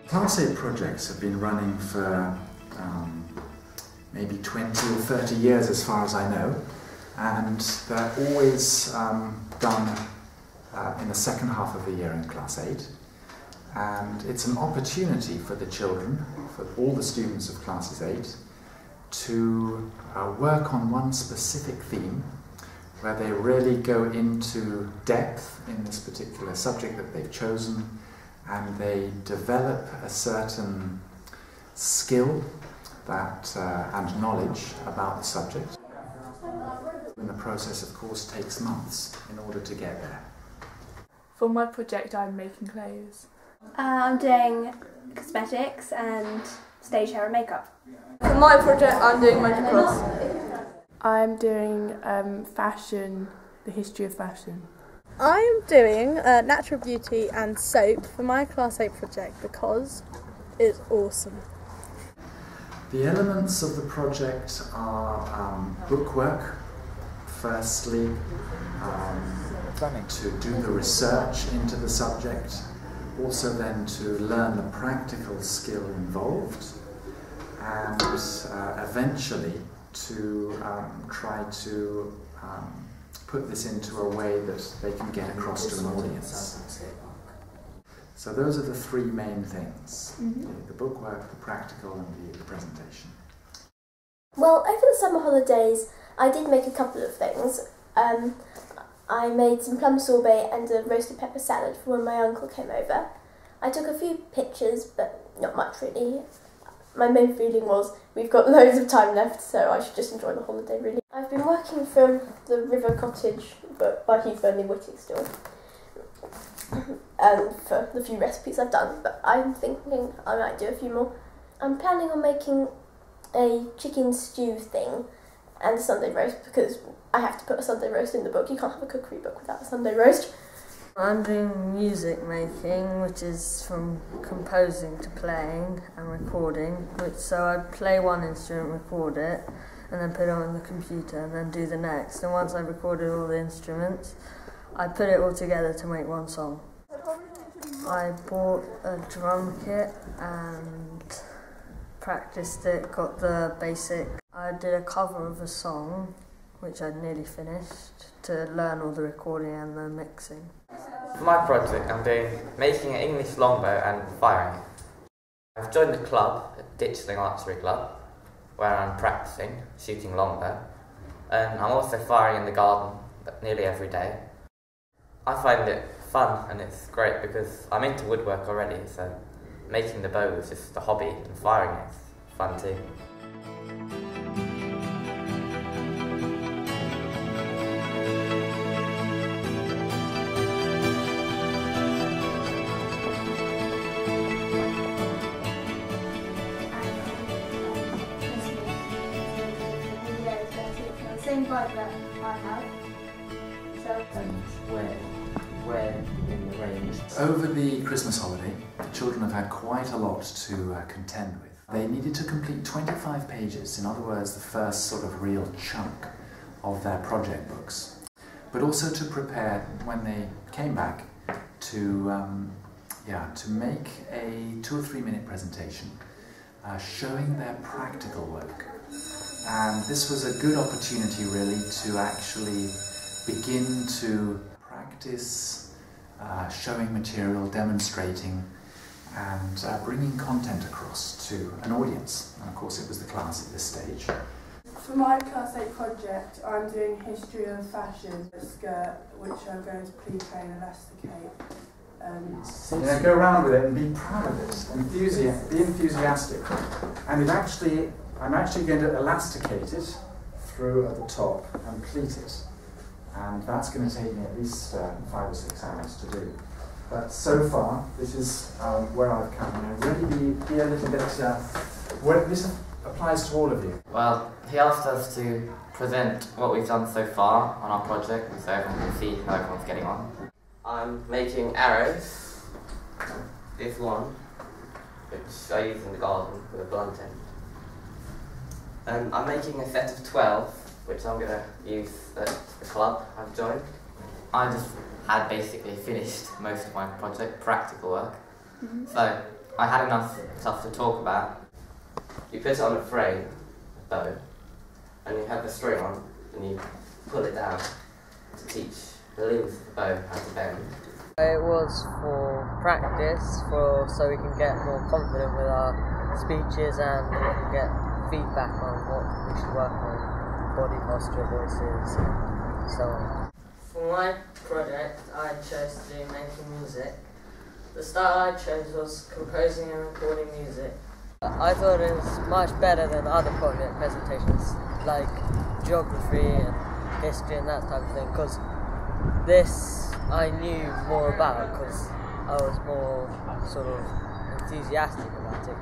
Class 8 projects have been running for maybe 20 or 30 years as far as I know, and they're always done in the second half of the year in Class 8, and it's an opportunity for the children, for all the students of Classes 8, to work on one specific theme where they really go into depth in this particular subject that they've chosen, and they develop a certain skill and knowledge about the subject. And the process, of course, takes months in order to get there. For my project, I'm making clothes. I'm doing cosmetics and stage hair and makeup. For my project, I'm doing motocross. I'm doing fashion, the history of fashion. I am doing natural beauty and soap for my Class 8 project because it's awesome. The elements of the project are bookwork, firstly, to do the research into the subject, also then to learn the practical skill involved, and eventually to try to put this into a way that they can get across to an audience. So those are the three main things, the bookwork, the practical and the presentation. Well, over the summer holidays I did make a couple of things. I made some plum sorbet and a roasted pepper salad for when my uncle came over. I took a few pictures, but not much really. My main feeling was we've got loads of time left, so I should just enjoy the holiday really. I've been working from the River Cottage book by Hugh Fearnley-Whittick still, for the few recipes I've done, but I'm thinking I might do a few more. I'm planning on making a chicken stew thing and a Sunday roast, because I have to put a Sunday roast in the book. You can't have a cookery book without a Sunday roast. I'm doing music making, which is from composing to playing and recording. So I play one instrument, record it, and then put it on the computer and then do the next. And once I've recorded all the instruments, I put it all together to make one song. I bought a drum kit and practiced it, got the basic. I did a cover of a song, which I'd nearly finished, to learn all the recording and the mixing. For my project, I'm doing making an English longbow and firing it. I've joined the club, a Ditchling Archery Club, where I'm practicing shooting longbow, and I'm also firing in the garden nearly every day. I find it fun and it's great because I'm into woodwork already, so making the bow is just a hobby and firing it's fun too. Same vibe that I have. So. And where in the range? Over the Christmas holiday, the children have had quite a lot to contend with. They needed to complete 25 pages, in other words, the first sort of real chunk of their project books, but also to prepare when they came back to make a 2 or 3 minute presentation showing their practical work. And this was a good opportunity really to actually begin to practice showing material, demonstrating and bringing content across to an audience. And of course it was the class at this stage. For my Class 8 project, I'm doing history of fashion, a skirt which I'm going to pleat and elasticate. Go around with it and be proud of it, be enthusiastic. And I'm actually going to elasticate it through at the top and pleat it. And that's going to take me at least 5 or 6 hours to do. But so far, this is where I've come. And really be a little bit, this applies to all of you. Well, he asked us to present what we've done so far on our project, so everyone can see how everyone's getting on. I'm making arrows, this one, which I use in the garden with a blunt end. I'm making a set of 12, which I'm going to use at the club I've joined. I just had basically finished most of my practical work, so I had enough stuff to talk about. You put it on a frame, a bow, and you have the string on, and you pull it down to teach the limbs of the bow how to bend. It was for practice, so we can get more confident with our speeches and we can get feedback on what we should work on, body posture, voices, and so on. For my project, I chose to do making music. The style I chose was composing and recording music. I thought it was much better than other project presentations like geography and history and that type of thing, because this I knew more about because I was more sort of enthusiastic about it.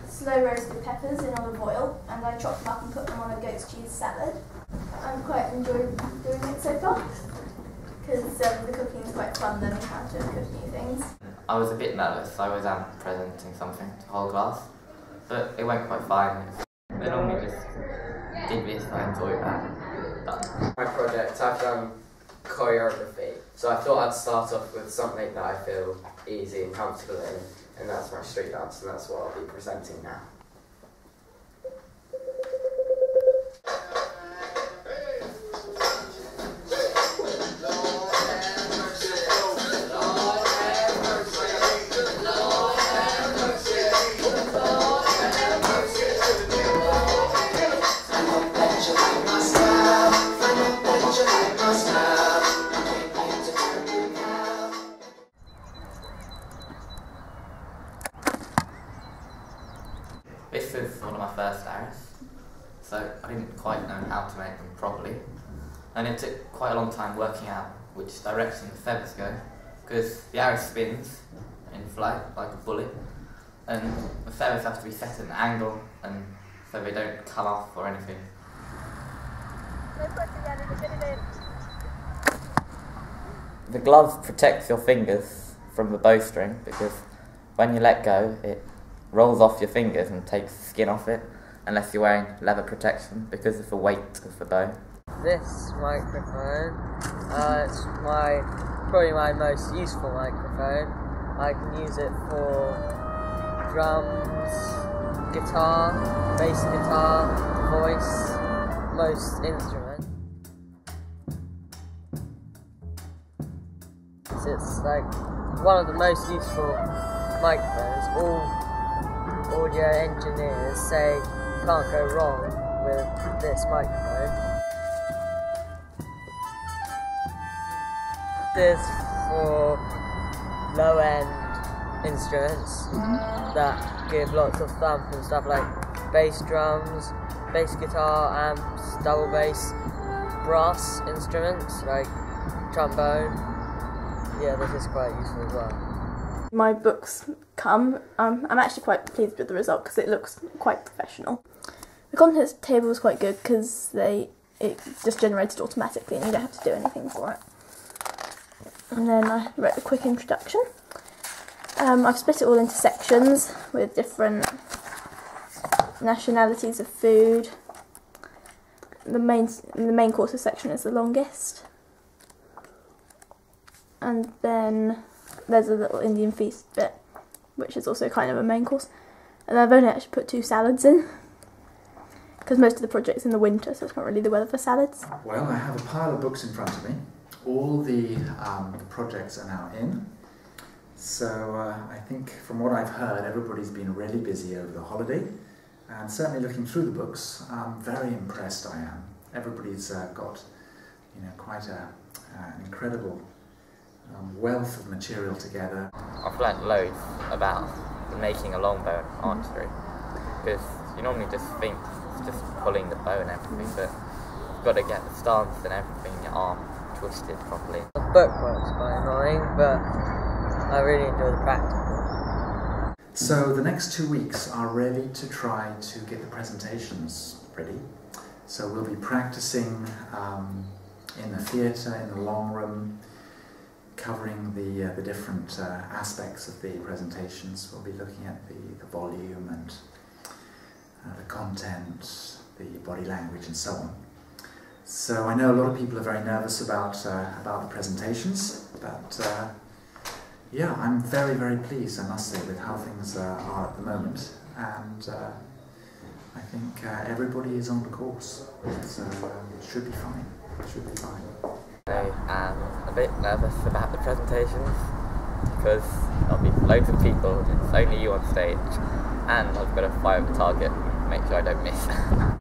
Slow roasted peppers in olive oil, and I chop them up and put them on a goat's cheese salad. I'm quite enjoying doing it so far because the cooking is quite fun, learning how to cook new things. I was a bit nervous. I was presenting something to the whole class, but it went quite fine. They normally just did this, I enjoyed that. Done. My project, I've done choreography, so I thought I'd start off with something that I feel easy and comfortable in. And that's my street dance, and that's what I'll be presenting now. This is one of my first arrows, so I didn't quite know how to make them properly, and it took quite a long time working out which direction the feathers go, because the arrow spins in flight like a bullet, and the feathers have to be set at an angle, and so they don't come off or anything. The glove protects your fingers from the bowstring, because when you let go, it rolls off your fingers and takes the skin off it, unless you're wearing leather protection because of the weight of the bow. This microphone, it's probably my most useful microphone. I can use it for drums, guitar, bass guitar, voice, most instruments. It's like one of the most useful microphones. All audio engineers say you can't go wrong with this microphone. This is for low-end instruments that give lots of thump and stuff, like bass drums, bass guitar, amps, double bass, brass instruments like trombone. Yeah, this is quite useful as well. My books come, I'm actually quite pleased with the result because it looks quite professional. The contents table was quite good because it just generated automatically and you don't have to do anything for it. And then I wrote a quick introduction. I've split it all into sections with different nationalities of food. The main courses section is the longest. And then there's a little Indian feast bit, which is also kind of a main course. And I've only actually put 2 salads in, because most of the project's in the winter, so it's not really the weather for salads. Well, I have a pile of books in front of me. All the projects are now in. So I think from what I've heard, everybody's been really busy over the holiday. And certainly looking through the books, I'm very impressed I am. Everybody's got quite an incredible wealth of material together. I've learnt loads about making a longbow and archery, because you normally just think it's just pulling the bow and everything, but got to get the stance and everything in your arm twisted properly. The book work's quite annoying, but I really enjoy the practical. So the next 2 weeks are really to try to get the presentations ready. So we'll be practicing in the theatre, in the long room, covering the different aspects of the presentations. We'll be looking at the volume and the content, the body language and so on. So I know a lot of people are very nervous about the presentations, but yeah, I'm very, very pleased, I must say, with how things are at the moment, and I think everybody is on the course, so it should be fine. It should be fine. I am a bit nervous about the presentations because there'll be loads of people, it's only you on stage, and I've got to fire the target and make sure I don't miss.